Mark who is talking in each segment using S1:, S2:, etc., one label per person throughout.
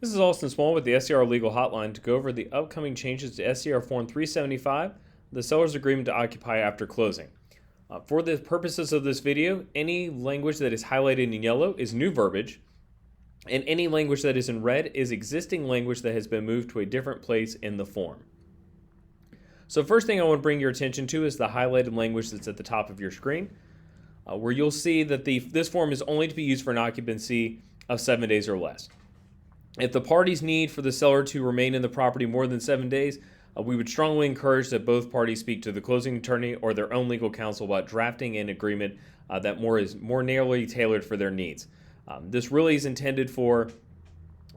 S1: This is Austin Smallwood with the SCR Legal Hotline to go over the upcoming changes to SCR Form 375, the seller's agreement to occupy after closing. For the purposes of this video, any language that is highlighted in yellow is new verbiage, and any language that is in red is existing language that has been moved to a different place in the form. So first thing I want to bring your attention to is the highlighted language that's at the top of your screen, where you'll see that this form is only to be used for an occupancy of 7 days or less. If the parties need for the seller to remain in the property more than 7 days, we would strongly encourage that both parties speak to the closing attorney or their own legal counsel about drafting an agreement that is more narrowly tailored for their needs. This really is intended for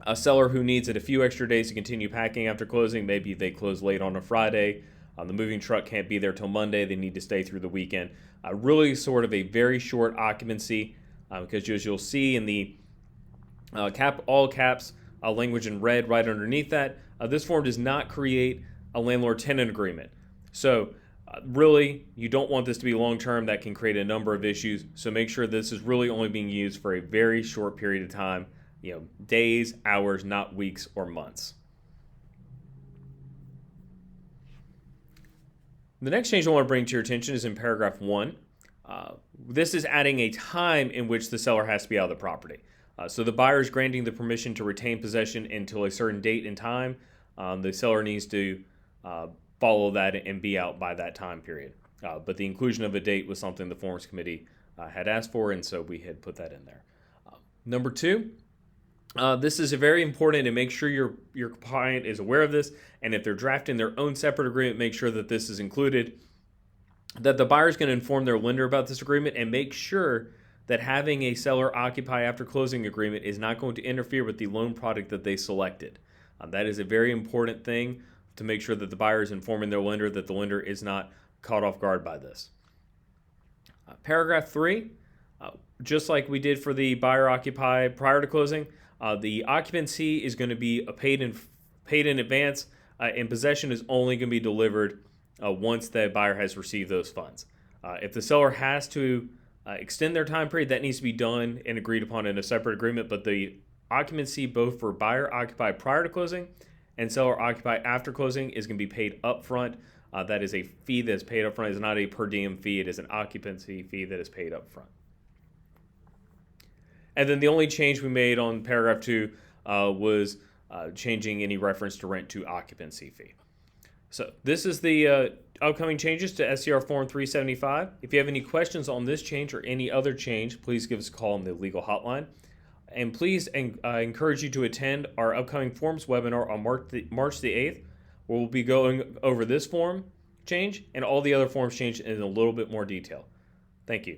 S1: a seller who needs it a few extra days to continue packing after closing. Maybe they close late on a Friday. The moving truck can't be there till Monday. They need to stay through the weekend. Really sort of a very short occupancy because as you'll see in the all caps language in red right underneath that, this form does not create a landlord-tenant agreement. So really, you don't want this to be long-term. That can create a number of issues. So make sure this is really only being used for a very short period of time, days, hours, not weeks or months. The next change I want to bring to your attention is in paragraph 1. This is adding a time in which the seller has to be out of the property. So the buyer is granting the permission to retain possession until a certain date and time. The seller needs to follow that and be out by that time period. But the inclusion of a date was something the Forms Committee had asked for, and so we had put that in there. Number 2, this is very important to make sure your client is aware of this, and if they're drafting their own separate agreement, make sure that this is included, that the buyer is going to inform their lender about this agreement and make sure that having a seller occupy after closing agreement is not going to interfere with the loan product that they selected. That is a very important thing to make sure that the buyer is informing their lender that the lender is not caught off guard by this. Paragraph 3, just like we did for the buyer occupy prior to closing, the occupancy is going to be paid in advance, and possession is only going to be delivered once the buyer has received those funds. If the seller has to extend their time period, that needs to be done and agreed upon in a separate agreement, but the occupancy both for buyer occupy prior to closing and seller occupy after closing is going to be paid up front. That is a fee that is paid up front. It's not a per diem fee. It is an occupancy fee that is paid up front. And then the only change we made on paragraph 2 was changing any reference to rent to occupancy fee. So this is the upcoming changes to SCR Form 375. If you have any questions on this change or any other change, please give us a call on the legal hotline. And please encourage you to attend our upcoming forms webinar on March the 8th, where we'll be going over this form change and all the other forms change in a little bit more detail. Thank you.